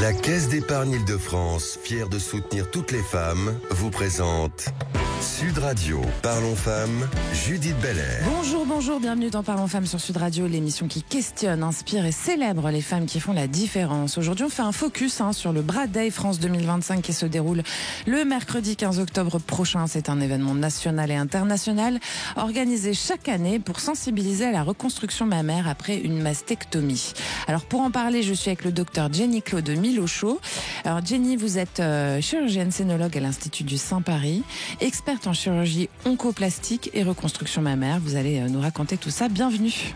La Caisse d'épargne Île-de-France, fière de soutenir toutes les femmes, vous présente Sud Radio. Parlons femmes, Judith Belair. Bonjour, bienvenue dans Parlons femmes sur Sud Radio, l'émission qui questionne, inspire et célèbre les femmes qui font la différence. Aujourd'hui, on fait un focus sur le Bra Day France 2025 qui se déroule le mercredi 15 octobre prochain. C'est un événement national et international organisé chaque année pour sensibiliser à la reconstruction mammaire après une mastectomie. Alors pour en parler, je suis avec le docteur Jenny-Claude Milochaud. Alors Jenny, vous êtes chirurgienne sénologue à l'Institut du Sein Paris, experte en chirurgie oncoplastique et reconstruction mammaire. Vous allez nous raconter tout ça. Bienvenue.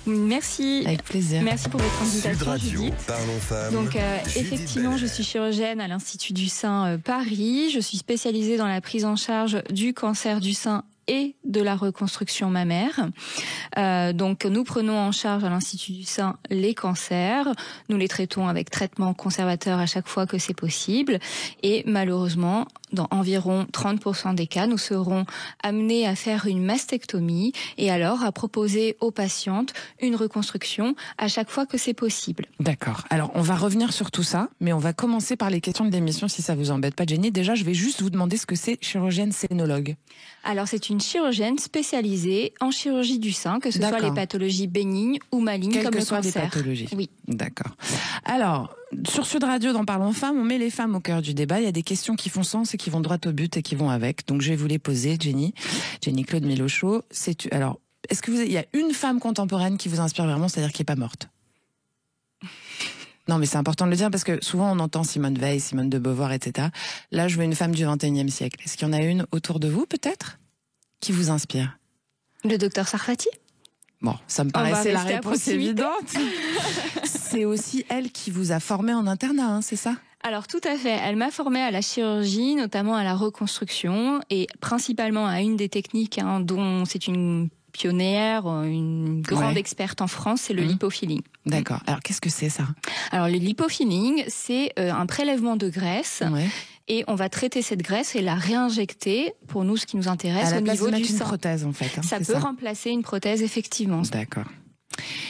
Merci. Avec plaisir. Merci pour votre invitation, Sud Radio, Judith. Parlons femmes. Donc, Judith effectivement, Belair. je suis chirurgienne à l'Institut du Sein Paris. Je suis spécialisée dans la prise en charge du cancer du sein et de la reconstruction mammaire. Donc, nous prenons en charge à l'Institut du Sein les cancers. Nous les traitons avec traitement conservateur à chaque fois que c'est possible. Et malheureusement, dans environ 30% des cas, nous serons amenés à faire une mastectomie et alors à proposer aux patientes une reconstruction à chaque fois que c'est possible. D'accord. Alors, on va revenir sur tout ça, mais on va commencer par les questions de l'émission si ça vous embête pas, Jenny. Déjà, je vais juste vous demander ce que c'est chirurgienne sénologue. Alors, c'est une chirurgienne spécialisée en chirurgie du sein, que ce soit les pathologies bénignes ou malignes, Quelles comme que le soient les cancer. pathologies. Oui. D'accord. Alors, sur Sud Radio, dans Parlons femmes, on met les femmes au cœur du débat. Il y a des questions qui font sens et qui vont droit au but et qui vont avec. Donc, je vais vous les poser, Jenny-Claude Milochaud. Alors, est-ce que il y a une femme contemporaine qui vous inspire vraiment, c'est-à-dire qui n'est pas morte? Non, mais c'est important de le dire parce que souvent on entend Simone Veil, Simone de Beauvoir, etc. Là, je veux une femme du XXIe siècle. Est-ce qu'il y en a une autour de vous, peut-être, qui vous inspire? Le docteur Sarfati? Bon, ça me On va paraissait la rester à réponse proximité. évidente. C'est aussi elle qui vous a formé en internat, c'est ça? Alors tout à fait, elle m'a formée à la chirurgie, notamment à la reconstruction et principalement à une des techniques dont c'est une pionnière, une grande experte en France, c'est le lipofilling. D'accord. Alors qu'est-ce que c'est ça? Alors le lipofilling, c'est un prélèvement de graisse et on va traiter cette graisse et la réinjecter, pour nous ce qui nous intéresse, à la au place niveau de mettre du une sein. prothèse en fait. Ça c'est peut remplacer une prothèse, effectivement. D'accord.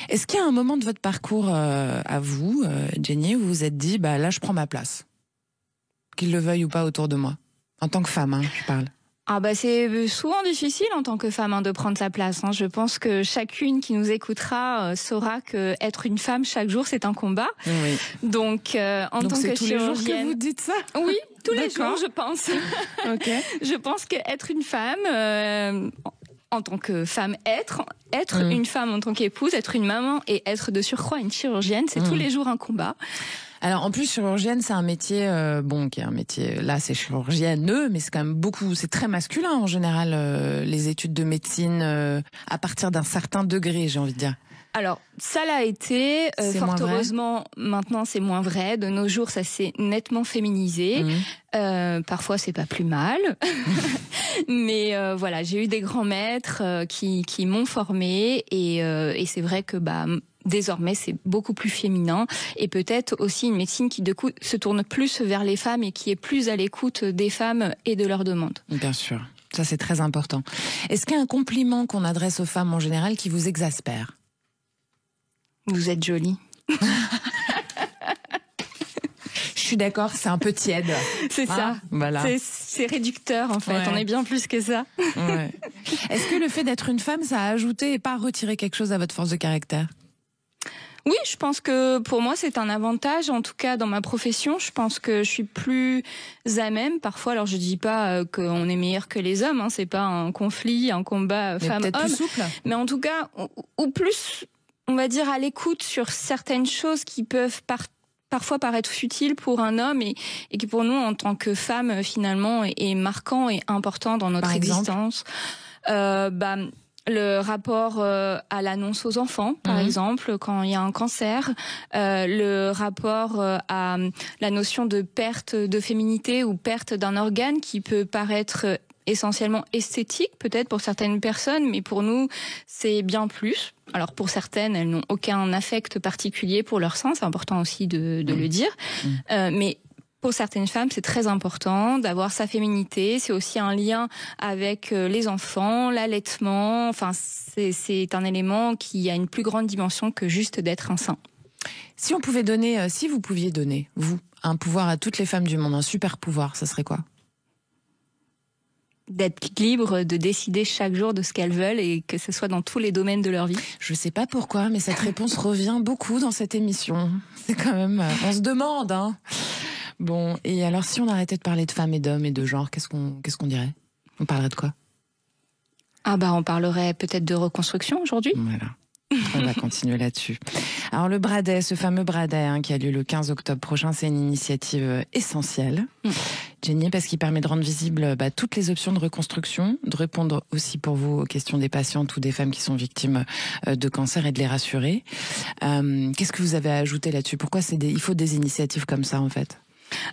Est-ce qu'il y a un moment de votre parcours à vous, Jenny, où vous vous êtes dit, bah là je prends ma place, qu'il le veuille ou pas autour de moi, en tant que femme, je parle. Ah bah c'est souvent difficile en tant que femme de prendre sa place. Je pense que chacune qui nous écoutera saura que être une femme chaque jour c'est un combat. Oui. Donc en tant c'est que tous les jours chirurgienne, que vous dites ça? oui, tous les D'accord. jours je pense. Ok. Je pense qu'être une femme en tant que femme, être une femme en tant qu'épouse, être une maman et être de surcroît une chirurgienne, c'est tous les jours un combat. Alors en plus chirurgienne c'est un métier qui est un métier, là c'est chirurgienne, mais c'est quand même c'est très masculin en général les études de médecine à partir d'un certain degré, j'ai envie de dire. Alors, ça l'a été, fort heureusement, maintenant c'est moins vrai. De nos jours, ça s'est nettement féminisé. Parfois, c'est pas plus mal. Mais voilà, j'ai eu des grands maîtres qui m'ont formée et c'est vrai que désormais, c'est beaucoup plus féminin et peut-être aussi une médecine qui, de coup, se tourne plus vers les femmes et qui est plus à l'écoute des femmes et de leurs demandes. Bien sûr, ça c'est très important. Est-ce qu'il y a un compliment qu'on adresse aux femmes en général qui vous exaspère? Vous êtes jolie. Je suis d'accord, c'est un peu tiède. C'est ça. Voilà. C'est réducteur en fait. Ouais. On est bien plus que ça. Ouais. Est-ce que le fait d'être une femme, ça a ajouté et pas retiré quelque chose à votre force de caractère? Oui, je pense que pour moi c'est un avantage, en tout cas dans ma profession. Je pense que je suis plus à même parfois. Alors je dis pas qu'on est meilleur que les hommes, c'est pas un conflit, un combat femme-homme. Plus souple. Mais en tout cas, ou plus, on va dire à l'écoute sur certaines choses qui peuvent parfois paraître futiles pour un homme et qui pour nous en tant que femme finalement est marquant et important dans notre existence. Le rapport à l'annonce aux enfants, par exemple, quand il y a un cancer, le rapport à la notion de perte de féminité ou perte d'un organe qui peut paraître essentiellement esthétique, peut-être pour certaines personnes, mais pour nous, c'est bien plus. Alors pour certaines, elles n'ont aucun affect particulier pour leur sein, c'est important aussi de le dire, mais pour certaines femmes, c'est très important d'avoir sa féminité. C'est aussi un lien avec les enfants, l'allaitement. Enfin, c'est un élément qui a une plus grande dimension que juste d'être un sein. Si on pouvait donner, si vous pouviez donner, vous, un pouvoir à toutes les femmes du monde, un super pouvoir, ça serait quoi ? D'être libre de décider chaque jour de ce qu'elles veulent et que ce soit dans tous les domaines de leur vie. Je sais pas pourquoi, mais cette réponse revient beaucoup dans cette émission. C'est quand même, on se demande, hein. Bon, et alors si on arrêtait de parler de femmes et d'hommes et de genre, qu'est-ce qu'on dirait ? On parlerait de quoi ? On parlerait peut-être de reconstruction aujourd'hui. Voilà. On va continuer là-dessus. Alors le Bradet, ce fameux Bradet qui a lieu le 15 octobre prochain, c'est une initiative essentielle. Jenny, parce qu'il permet de rendre visibles toutes les options de reconstruction, de répondre aussi pour vous aux questions des patientes ou des femmes qui sont victimes de cancer et de les rassurer. Qu'est-ce que vous avez à ajouter là-dessus ? Pourquoi il faut des initiatives comme ça en fait ?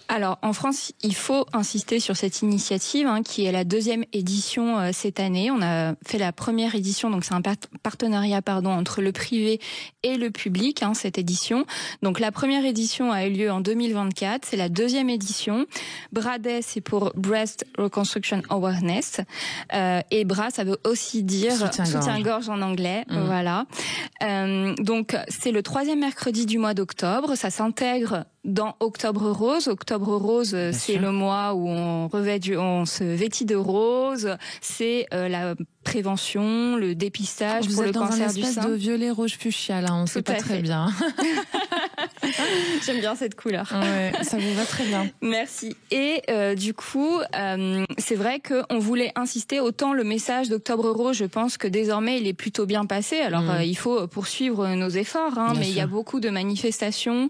Alors, en France, il faut insister sur cette initiative qui est la 2e édition cette année. On a fait la première édition, donc c'est un partenariat entre le privé et le public, cette édition. Donc la première édition a eu lieu en 2024, c'est la 2e édition. Bradet, c'est pour Breast Reconstruction Awareness. Et BRA, ça veut aussi dire soutien-gorge en anglais. Voilà. Donc c'est le 3e mercredi du mois d'octobre. Ça s'intègre dans Octobre Rose. Octobre Rose, c'est le mois où on se vêtit de rose. C'est la prévention, le dépistage pour le cancer du sein. Vous êtes dans une espèce de violet rouge fuchsia, là, on ne sait pas très bien. J'aime bien cette couleur. Ouais, ça vous va très bien. Merci. Et du coup, c'est vrai qu'on voulait insister, autant le message d'Octobre Rose, je pense que désormais il est plutôt bien passé. Alors il faut poursuivre nos efforts, mais il y a beaucoup de manifestations,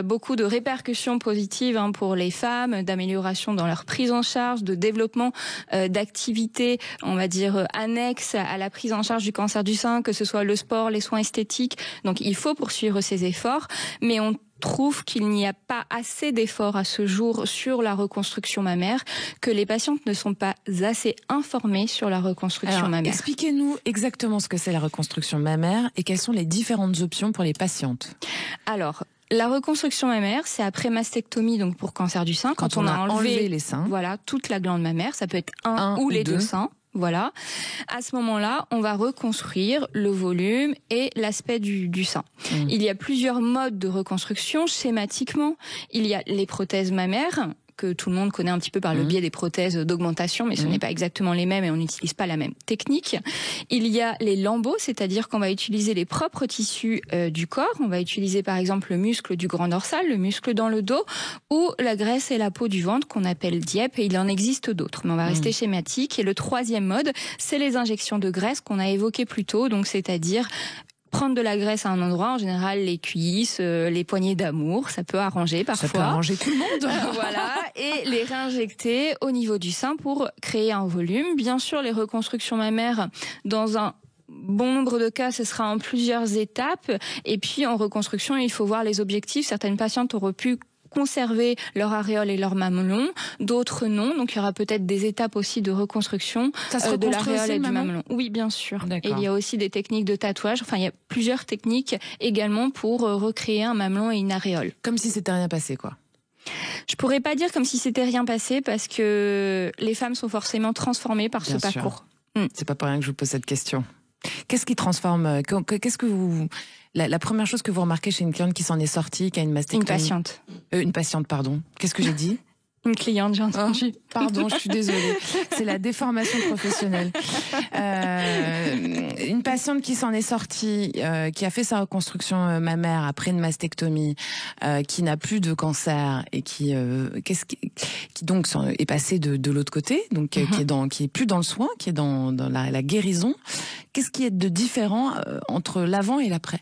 beaucoup de répercussions positives pour les femmes, d'amélioration dans leur prise en charge, de développement d'activités, on va dire annexes à la prise en charge du cancer du sein, que ce soit le sport, les soins esthétiques. Donc il faut poursuivre ces efforts, mais on trouve qu'il n'y a pas assez d'efforts à ce jour sur la reconstruction mammaire, que les patientes ne sont pas assez informées sur la reconstruction mammaire. Expliquez-nous exactement ce que c'est la reconstruction mammaire et quelles sont les différentes options pour les patientes. Alors, la reconstruction mammaire, c'est après mastectomie, donc pour cancer du sein, quand on a enlevé les seins. Voilà, toute la glande mammaire, ça peut être un ou les deux seins. Voilà. À ce moment-là, on va reconstruire le volume et l'aspect du sein. Il y a plusieurs modes de reconstruction. Schématiquement, il y a les prothèses mammaires, que tout le monde connaît un petit peu par le biais des prothèses d'augmentation, mais ce n'est pas exactement les mêmes et on n'utilise pas la même technique. Il y a les lambeaux, c'est-à-dire qu'on va utiliser les propres tissus du corps. On va utiliser par exemple le muscle du grand dorsal, le muscle dans le dos, ou la graisse et la peau du ventre qu'on appelle Dieppe, et il en existe d'autres. Mais on va rester schématique. Et le 3e mode, c'est les injections de graisse qu'on a évoquées plus tôt, donc c'est-à-dire prendre de la graisse à un endroit, en général les cuisses, les poignées d'amour, ça peut arranger parfois. Ça peut arranger tout le monde. Voilà, et les réinjecter au niveau du sein pour créer un volume. Bien sûr, les reconstructions mammaires, dans un bon nombre de cas, ce sera en plusieurs étapes. Et puis en reconstruction, il faut voir les objectifs. Certaines patientes auraient pu conserver leur aréole et leur mamelon, d'autres non. Donc il y aura peut-être des étapes aussi de reconstruction de l'aréole et du mamelon. Oui, bien sûr. Et il y a aussi des techniques de tatouage. Enfin, il y a plusieurs techniques également pour recréer un mamelon et une aréole. Comme si c'était rien passé, quoi. Je pourrais pas dire comme si c'était rien passé parce que les femmes sont forcément transformées par ce parcours. C'est pas pour rien que je vous pose cette question. Qu'est-ce qui transforme ? Qu'est-ce que vous... La première chose que vous remarquez chez une cliente qui s'en est sortie, qui a une mastectomie... Une patiente, pardon. Qu'est-ce que j'ai dit ? Une cliente, j'ai entendu. Pardon, je suis désolée. C'est la déformation professionnelle. Une patiente qui s'en est sortie, qui a fait sa reconstruction mammaire après une mastectomie, qui n'a plus de cancer et qui donc est passée de l'autre côté, donc qui est plus dans le soin, qui est dans la guérison. Qu'est-ce qui est de différent entre l'avant et l'après ?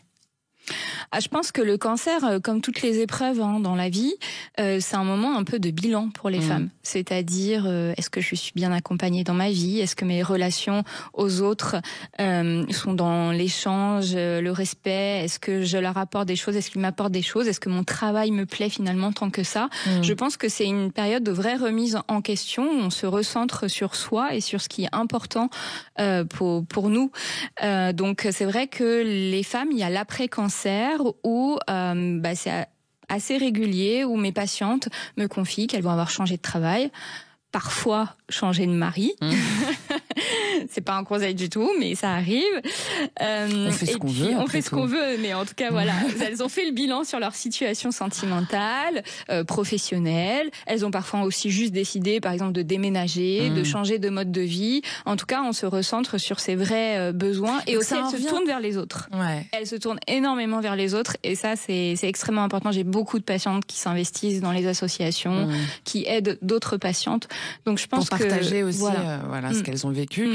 Je pense que le cancer, comme toutes les épreuves dans la vie, c'est un moment un peu de bilan pour les femmes. C'est-à-dire, est-ce que je suis bien accompagnée dans ma vie ? Est-ce que mes relations aux autres sont dans l'échange, le respect ? Est-ce que je leur apporte des choses ? Est-ce qu'ils m'apportent des choses ? Est-ce que mon travail me plaît finalement tant que ça ? Je pense que c'est une période de vraie remise en question. Où on se recentre sur soi et sur ce qui est important pour nous. Donc c'est vrai que les femmes, il y a l'après-cancer où c'est assez régulier, où mes patientes me confient qu'elles vont avoir changé de travail, parfois changé de mari. C'est pas un conseil du tout, mais ça arrive. On fait ce qu'on veut. On fait ce qu'on veut, mais en tout cas, voilà. Elles ont fait le bilan sur leur situation sentimentale, professionnelle. Elles ont parfois aussi juste décidé, par exemple, de déménager, de changer de mode de vie. En tout cas, on se recentre sur ses vrais besoins. Et donc aussi, elles se tournent vers les autres. Ouais. Elles se tournent énormément vers les autres. Et ça, c'est extrêmement important. J'ai beaucoup de patientes qui s'investissent dans les associations, qui aident d'autres patientes. Donc, je pense pour partager que, aussi ce qu'elles ont vécu.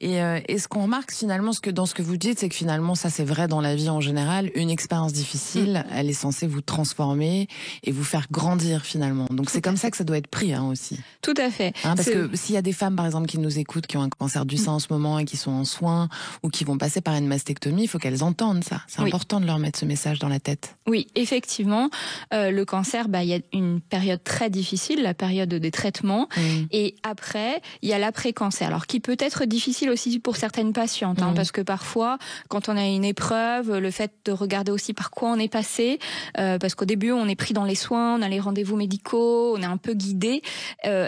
Et ce qu'on remarque finalement, dans ce que vous dites, c'est que finalement, ça c'est vrai dans la vie en général, une expérience difficile, elle est censée vous transformer et vous faire grandir finalement. Donc c'est comme ça que ça doit être pris aussi. Tout à fait. Parce que s'il y a des femmes par exemple qui nous écoutent, qui ont un cancer du sein en ce moment et qui sont en soins ou qui vont passer par une mastectomie, il faut qu'elles entendent ça. C'est important de leur mettre ce message dans la tête. Oui, effectivement, le cancer, il y a une période très difficile, la période des traitements, et après, il y a l'après-cancer. Alors qui peut être difficile aussi pour certaines patientes, parce que parfois, quand on a une épreuve, le fait de regarder aussi par quoi on est passé, parce qu'au début, on est pris dans les soins, on a les rendez-vous médicaux, on est un peu guidé.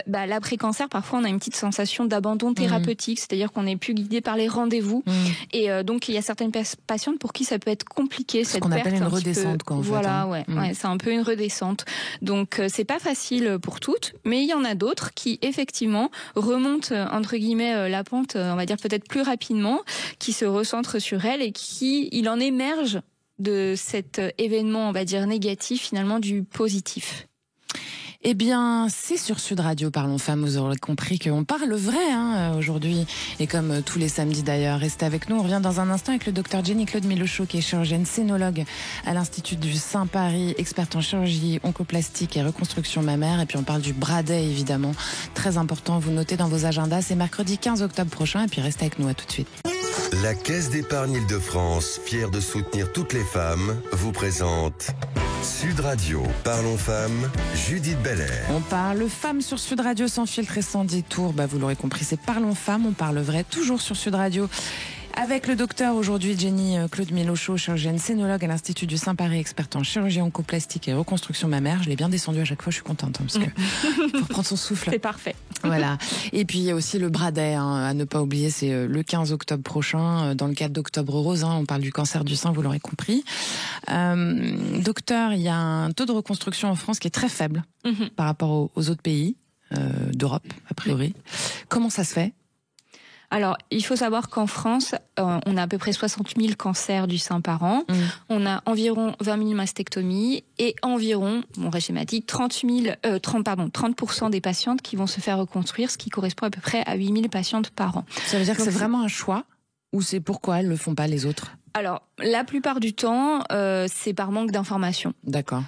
L'après-cancer, parfois, on a une petite sensation d'abandon thérapeutique, c'est-à-dire qu'on n'est plus guidé par les rendez-vous. Et donc, il y a certaines patientes pour qui ça peut être compliqué, cette perte. Ce qu'on appelle une redescente, quoi, en fait. Voilà, c'est un peu une redescente. Donc, c'est pas facile pour toutes, mais il y en a d'autres qui, effectivement, remontent, entre guillemets, la pente, on va dire peut-être plus rapidement, qui se recentrent sur elles et il en émerge de cet événement, on va dire, négatif, finalement, du positif. Eh bien, c'est sur Sud Radio Parlons Femmes, vous aurez compris qu'on parle vrai aujourd'hui, et comme tous les samedis d'ailleurs. Restez avec nous, on revient dans un instant avec le docteur Jenny-Claude Milochaud, qui est chirurgienne scénologue à l'Institut du Sein Paris, experte en chirurgie oncoplastique et reconstruction mammaire, et puis on parle du Bradet évidemment, très important, vous notez dans vos agendas, c'est mercredi 15 octobre prochain, et puis restez avec nous, à tout de suite. La Caisse d'épargne Île-de-France, fière de soutenir toutes les femmes, vous présente Sud Radio Parlons Femmes, Judith Belair. On parle femmes sur Sud Radio sans filtre et sans détour. Vous l'aurez compris, c'est Parlons Femmes, on parle vrai, toujours sur Sud Radio. Avec le docteur aujourd'hui, Jenny-Claude Milochaud, chirurgienne scénologue à l'Institut du Sein Paris, experte en chirurgie oncoplastique et reconstruction mammaire. Je l'ai bien descendu à chaque fois, je suis contente, parce que faut reprendre son souffle. C'est parfait. Voilà. Et puis il y a aussi le Bradet, à ne pas oublier, c'est le 15 octobre prochain, dans le cadre d'Octobre Rose, on parle du cancer du sein, vous l'aurez compris. Docteur, il y a un taux de reconstruction en France qui est très faible par rapport aux autres pays d'Europe, a priori. Comment ça se fait ? Alors, il faut savoir qu'en France, on a à peu près 60 000 cancers du sein par an. On a environ 20 000 mastectomies et environ, schématique, 30% des patientes qui vont se faire reconstruire, ce qui correspond à peu près à 8 000 patientes par an. Ça veut dire que c'est vraiment un choix ou c'est pourquoi elles ne le font pas les autres ? Alors, la plupart du temps, c'est par manque d'information. D'accord.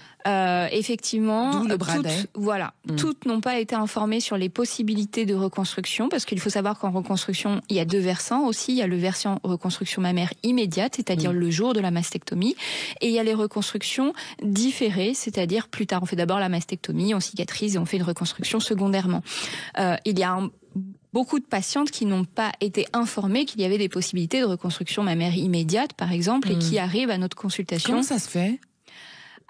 Effectivement, d'où le Bradet. Toutes n'ont pas été informées sur les possibilités de reconstruction, parce qu'il faut savoir qu'en reconstruction, il y a deux versants aussi. Il y a le versant reconstruction mammaire immédiate, c'est-à-dire le jour de la mastectomie, et il y a les reconstructions différées, c'est-à-dire plus tard. On fait d'abord la mastectomie, on cicatrise et on fait une reconstruction secondairement. Il y a beaucoup de patientes qui n'ont pas été informées qu'il y avait des possibilités de reconstruction mammaire immédiate, par exemple, et qui arrivent à notre consultation. Comment ça se fait ?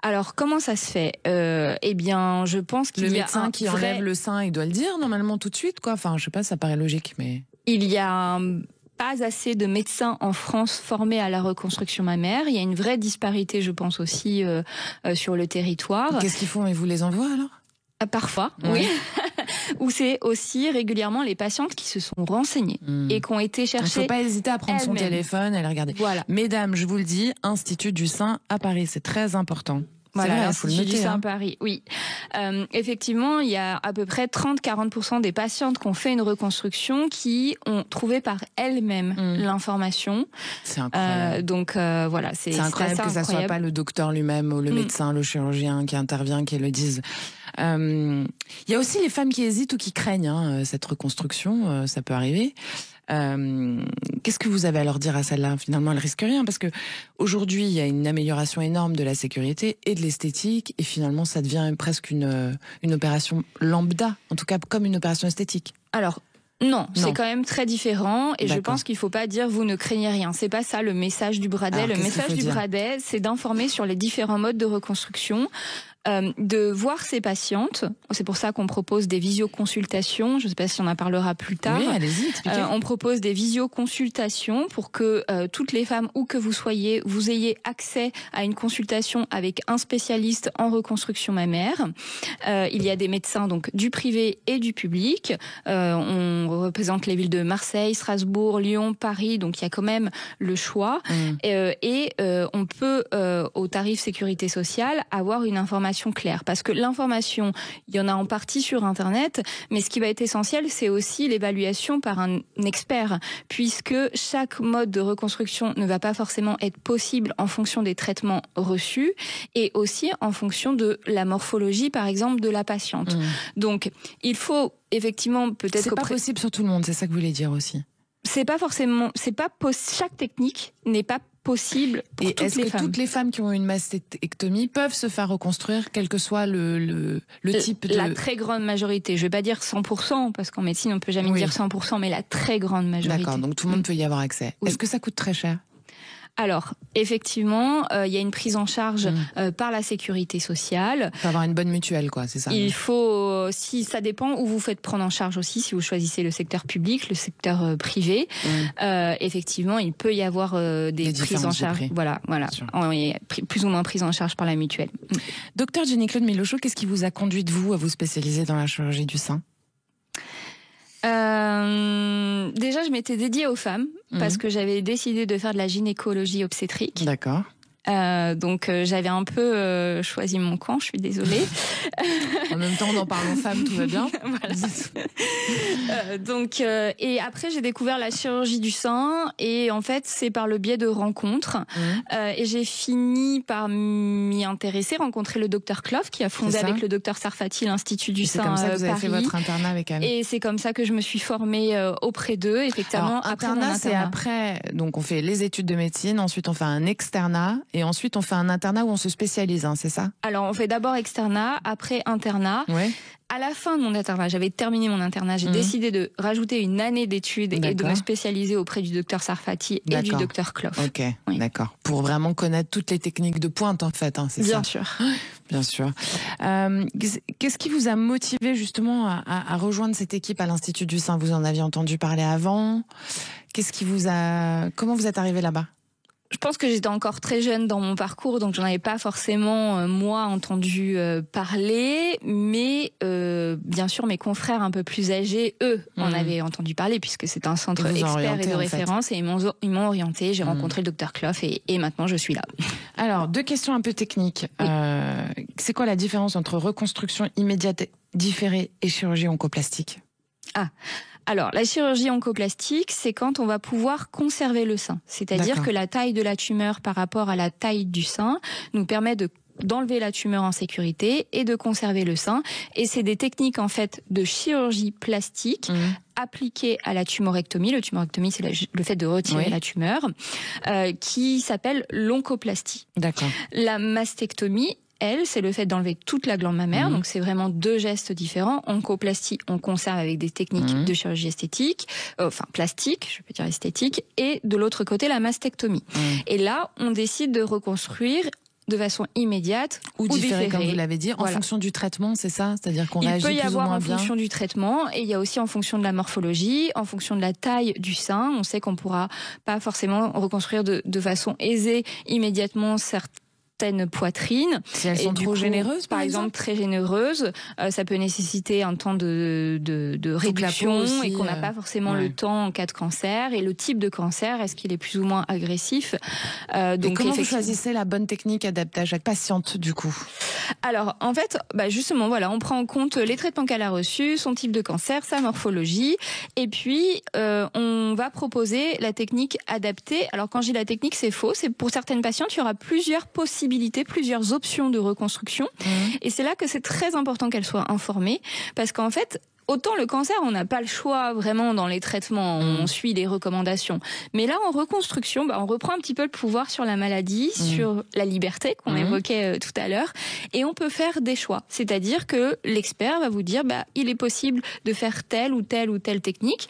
Alors, comment ça se fait ? Je pense qu'il y a le médecin qui enlève le sein, il doit le dire normalement tout de suite, quoi. Enfin, je sais pas, ça paraît logique, mais il y a pas assez de médecins en France formés à la reconstruction mammaire. Il y a une vraie disparité, je pense aussi, sur le territoire. Qu'est-ce qu'ils font ? Ils vous les envoient alors ? Parfois, oui. Ou c'est aussi régulièrement les patientes qui se sont renseignées et qui ont été chercher. Il ne faut pas hésiter à prendre son téléphone et aller regarder. Voilà. Mesdames, je vous le dis, Institut du Sein à Paris, c'est très important. Voilà, l'Institut du Sein Paris, oui. Effectivement, il y a à peu près 30-40% des patientes qui ont fait une reconstruction qui ont trouvé par elles-mêmes l'information. C'est incroyable. C'est incroyable que ça soit pas le docteur lui-même ou le médecin, le chirurgien qui intervient, qui le dise. Il y a aussi les femmes qui hésitent ou qui craignent cette reconstruction, ça peut arriver. Qu'est-ce que vous avez à leur dire à celle-là ? Finalement, elle risque rien parce que aujourd'hui, il y a une amélioration énorme de la sécurité et de l'esthétique et finalement, ça devient presque une opération lambda, en tout cas comme une opération esthétique. Alors, non, c'est quand même très différent et je pense qu'il ne faut pas dire vous ne craignez rien. C'est pas ça le message du Bradet. Le message du Bradet, c'est d'informer sur les différents modes de reconstruction. de voir ses patientes. C'est pour ça qu'on propose des visioconsultations. Je ne sais pas si on en parlera plus tard. Oui, allez-y, expliquez. On propose des visioconsultations pour que toutes les femmes, où que vous soyez, vous ayez accès à une consultation avec un spécialiste en reconstruction mammaire. Il y a des médecins donc du privé et du public. On représente les villes de Marseille, Strasbourg, Lyon, Paris. Donc il y a quand même le choix. On peut, au tarif sécurité sociale, avoir une information claire. Parce que l'information, il y en a en partie sur Internet, mais ce qui va être essentiel, c'est aussi l'évaluation par un expert, puisque chaque mode de reconstruction ne va pas forcément être possible en fonction des traitements reçus et aussi en fonction de la morphologie, par exemple, de la patiente. Donc, il faut effectivement peut-être... C'est pas possible sur tout le monde, c'est ça que vous voulez dire aussi. C'est pas forcément... chaque technique n'est pas possible pour toutes les femmes. Est-ce que toutes les femmes qui ont une mastectomie peuvent se faire reconstruire, quel que soit le type de... La très grande majorité. Je vais pas dire 100%, parce qu'en médecine, on peut jamais dire 100%, mais la très grande majorité. D'accord, donc tout le monde peut y avoir accès. Oui. Est-ce que ça coûte très cher ? Alors, effectivement, il y a une prise en charge par la sécurité sociale. Il faut avoir une bonne mutuelle, quoi, c'est ça. Il faut, si ça dépend où vous faites prendre en charge aussi, si vous choisissez le secteur public, le secteur privé. Effectivement, il peut y avoir des prises en charge. Voilà. Plus ou moins prises en charge par la mutuelle. Docteur Jenny-Claude Milochaud, qu'est-ce qui vous a conduit, vous, à vous spécialiser dans la chirurgie du sein ? Déjà, je m'étais dédiée aux femmes parce que j'avais décidé de faire de la gynécologie obstétrique. D'accord. Donc j'avais un peu choisi mon camp, je suis désolée. En même temps, en parlant femmes, tout va bien. Voilà. Et après j'ai découvert la chirurgie du sein et en fait c'est par le biais de rencontres et j'ai fini par m'y intéresser, rencontrer le docteur Clough qui a fondé avec le docteur Sarfati l'Institut du sein Paris. C'est comme ça que vous avez fait votre internat avec Anne. Et c'est comme ça que je me suis formée auprès d'eux, effectivement. Alors, internat, c'est après, donc on fait les études de médecine, ensuite on fait un externat. Et ensuite, on fait un internat où on se spécialise, c'est ça ? Alors, on fait d'abord externat, après internat. Ouais. À la fin de mon internat, j'avais terminé mon internat, j'ai décidé de rajouter une année d'études et de me spécialiser auprès du docteur Sarfati et du docteur Clough. Ok, d'accord. Pour vraiment connaître toutes les techniques de pointe, en fait, c'est ça ? Bien sûr. Bien sûr. Qu'est-ce qui vous a motivé justement à rejoindre cette équipe à l'Institut du sein ? Vous en aviez entendu parler avant ? Comment vous êtes arrivé là-bas ? Je pense que j'étais encore très jeune dans mon parcours, donc j'en avais pas forcément, moi, entendu parler. Mais bien sûr, mes confrères un peu plus âgés, eux, en avaient entendu parler, puisque c'est un centre expert et de référence. Et ils m'ont orienté, j'ai rencontré le docteur Clough et maintenant je suis là. Alors, 2 questions un peu techniques. Oui. C'est quoi la différence entre reconstruction immédiate différée et chirurgie oncoplastique ? Alors, la chirurgie oncoplastique, c'est quand on va pouvoir conserver le sein. C'est-à-dire que la taille de la tumeur par rapport à la taille du sein nous permet d'enlever la tumeur en sécurité et de conserver le sein. Et c'est des techniques, en fait, de chirurgie plastique appliquées à la tumorectomie. Le tumorectomie, c'est le fait de retirer la tumeur, qui s'appelle l'oncoplastie. D'accord. La mastectomie, c'est le fait d'enlever toute la glande mammaire. Donc, c'est vraiment 2 gestes différents. Oncoplastie, on conserve avec des techniques de chirurgie esthétique, plastique, je peux dire esthétique. Et de l'autre côté, la mastectomie. Et là, on décide de reconstruire de façon immédiate ou différée, comme vous l'avez dit, en fonction du traitement, c'est ça ? C'est-à-dire qu'on réagit plus ou moins bien ? Il peut y avoir en fonction du traitement et il y a aussi en fonction de la morphologie, en fonction de la taille du sein. On sait qu'on ne pourra pas forcément reconstruire de façon aisée immédiatement certaines poitrines. Si elles sont trop généreuses, par exemple, très généreuses, ça peut nécessiter un temps de réduction aussi, et qu'on n'a pas forcément le temps en cas de cancer. Et le type de cancer, est-ce qu'il est plus ou moins agressif ? Donc, comment vous choisissez la bonne technique adaptée à chaque patiente, du coup ? Alors, en fait, justement, on prend en compte les traitements qu'elle a reçus, son type de cancer, sa morphologie, et puis on va proposer la technique adaptée. Alors, quand je dis la technique, c'est faux. C'est pour certaines patientes, il y aura plusieurs possibilités, plusieurs options de reconstruction. Et c'est là que c'est très important qu'elles soient informées, parce qu'en fait, autant le cancer, on n'a pas le choix vraiment dans les traitements, on suit les recommandations. Mais là, en reconstruction, on reprend un petit peu le pouvoir sur la maladie, sur la liberté qu'on évoquait tout à l'heure, et on peut faire des choix. C'est-à-dire que l'expert va vous dire, il est possible de faire telle ou telle ou telle technique.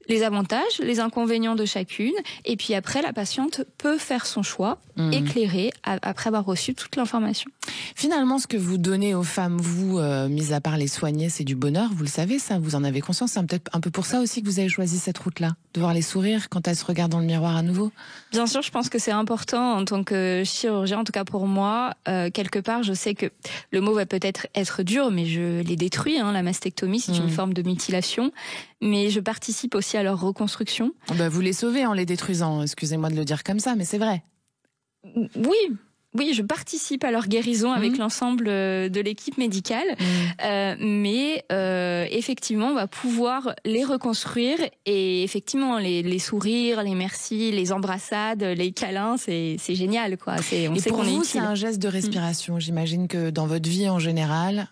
les avantages, les inconvénients de chacune, et puis après la patiente peut faire son choix éclairé après avoir reçu toute l'information. Finalement, ce que vous donnez aux femmes, vous, mis à part les soigner, c'est du bonheur, vous le savez ça, vous en avez conscience, c'est peut-être un peu pour ça aussi que vous avez choisi cette route-là, de voir les sourire quand elles se regardent dans le miroir à nouveau. Bien sûr, je pense que c'est important en tant que chirurgien, en tout cas pour moi, quelque part je sais que le mot va peut-être être dur, mais je les détruis, la mastectomie c'est une forme de mutilation, mais je participe aussi à leur reconstruction. Vous les sauvez en les détruisant, excusez-moi de le dire comme ça, mais c'est vrai. Oui, je participe à leur guérison avec l'ensemble de l'équipe médicale, mais effectivement, on va pouvoir les reconstruire et effectivement, les sourires, les merci, les embrassades, les câlins, c'est génial, quoi. On sait qu'on est utile. Et pour vous, c'est un geste de respiration. J'imagine que dans votre vie en général,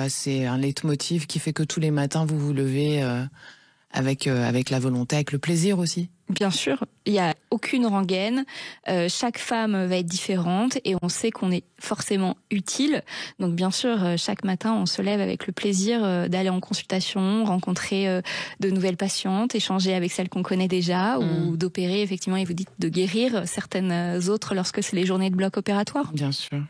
c'est un leitmotiv qui fait que tous les matins, vous vous levez avec la volonté, avec le plaisir aussi. Bien sûr, il n'y a aucune rengaine, chaque femme va être différente et on sait qu'on est forcément utile. Donc bien sûr, chaque matin, on se lève avec le plaisir d'aller en consultation, rencontrer de nouvelles patientes, échanger avec celles qu'on connaît déjà ou d'opérer, effectivement, et vous dites de guérir certaines autres lorsque c'est les journées de bloc opératoire. Bien sûr.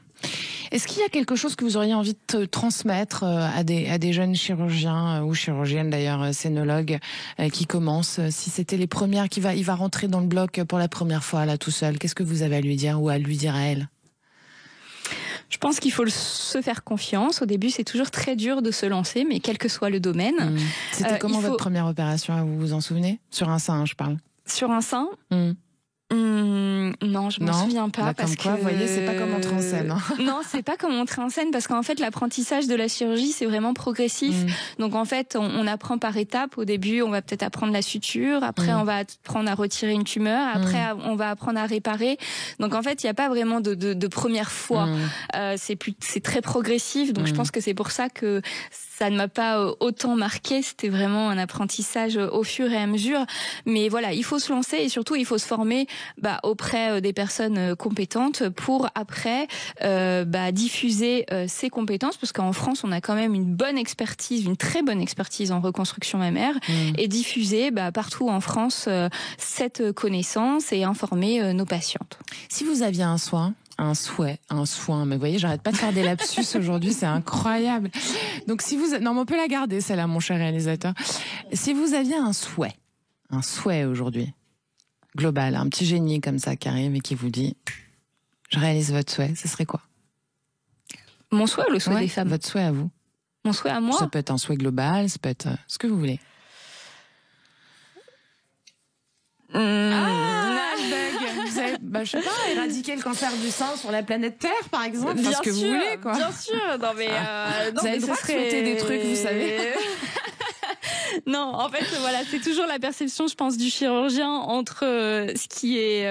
Est-ce qu'il y a quelque chose que vous auriez envie de transmettre à des jeunes chirurgiens ou chirurgiennes d'ailleurs, scénologues qui commencent? Si c'était les premières, il va rentrer dans le bloc pour la première fois là tout seul, qu'est-ce que vous avez à lui dire ou à lui dire à elle? Je pense qu'il faut se faire confiance. Au début, c'est toujours très dur de se lancer, mais quel que soit le domaine. C'était comment votre première opération, vous vous en souvenez? Sur un sein, je parle. Sur un sein non, je m'en souviens pas. Parce que, vous voyez, c'est pas comme entrer en scène. Non, c'est pas comme entrer en scène parce qu'en fait, l'apprentissage de la chirurgie, c'est vraiment progressif. Donc en fait, on apprend par étapes. Au début, on va peut-être apprendre la suture. Après, on va apprendre à retirer une tumeur. Après, on va apprendre à réparer. Donc en fait, il n'y a pas vraiment de première fois. C'est très progressif. Donc je pense que c'est pour ça que ça ne m'a pas autant marqué. C'était vraiment un apprentissage au fur et à mesure. Mais voilà, il faut se lancer et surtout, il faut se former auprès des personnes compétentes pour après diffuser ces compétences. Parce qu'en France, on a quand même une très bonne expertise en reconstruction mammaire et diffuser partout en France cette connaissance et informer nos patientes. Si vous aviez un soin, mais vous voyez, j'arrête pas de faire des lapsus aujourd'hui, c'est incroyable. Donc non, mais on peut la garder celle-là, mon cher réalisateur. Si vous aviez un souhait aujourd'hui, global, un petit génie comme ça qui arrive et qui vous dit, je réalise votre souhait, ce serait quoi? Mon souhait ou le souhait des femmes? Votre souhait à vous. Mon souhait à moi? Ça peut être un souhait global, ça peut être ce que vous voulez. Je sais pas, éradiquer le cancer du sein sur la planète Terre, par exemple. Bien ce que sûr, vous voulez, quoi. Bien sûr. Non, mais vous avez le droit de souhaiter des trucs, vous savez. Non, en fait, voilà, c'est toujours la perception, je pense, du chirurgien entre ce qui est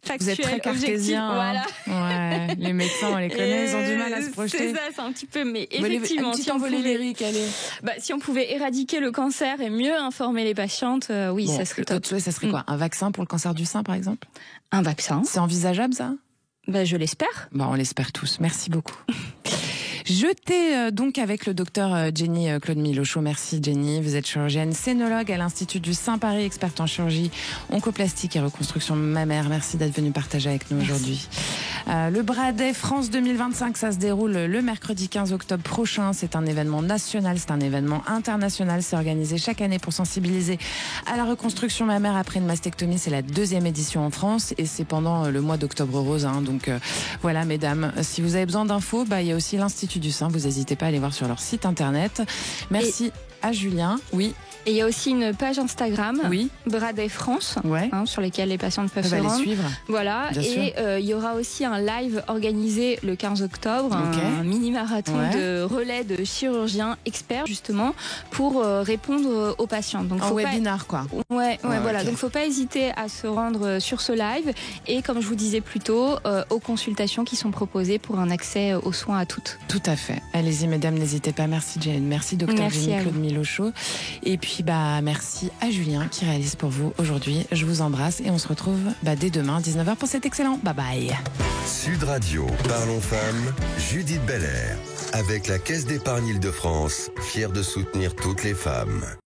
factuel, vous êtes très cartésien. Voilà. Ouais, les médecins, on les connaît, ils ont du mal à se projeter. C'est ça, c'est un petit peu, mais effectivement, si on pouvait éradiquer le cancer et mieux informer les patientes, oui, ça serait top. Ça serait quoi? Un vaccin pour le cancer du sein, par exemple? Un vaccin. C'est envisageable, ça? Je l'espère. On l'espère tous. Merci beaucoup. J'étais donc avec le docteur Jenny Claude Milochaud. Merci Jenny, vous êtes chirurgienne scénologue à l'Institut du Sein Paris, experte en chirurgie oncoplastique et reconstruction mammaire. Merci d'être venue partager avec nous aujourd'hui. Le Bradet France 2025, ça se déroule le mercredi 15 octobre prochain. C'est un événement national, c'est un événement international. C'est organisé chaque année pour sensibiliser à la reconstruction mammaire après une mastectomie. C'est la 2e édition en France et c'est pendant le mois d'octobre rose. Donc voilà, mesdames, si vous avez besoin d'infos, il y a aussi l'Institut du Sein. Vous n'hésitez pas à aller voir sur leur site internet. Merci à Julien. Oui. Et il y a aussi une page Instagram, oui. Bradet France, sur lesquelles les patientes peuvent se rendre. Les suivre. Voilà. Et il y aura aussi un live organisé le 15 octobre, un mini-marathon de relais de chirurgiens experts, justement, pour répondre aux patientes. Donc, webinar, quoi. Voilà. Donc, faut pas hésiter à se rendre sur ce live. Et comme je vous disais plus tôt, aux consultations qui sont proposées pour un accès aux soins à toutes. Tout à fait. Allez-y, mesdames, n'hésitez pas. Merci, Jane. Merci, docteur Jenny Claude Milochaud. Et puis, merci à Julien qui réalise pour vous aujourd'hui. Je vous embrasse et on se retrouve dès demain, 19h pour cet excellent. Bye bye. Sud Radio, Parlons Femmes, Judith Belair. Avec la Caisse d'épargne Île-de-France, fière de soutenir toutes les femmes.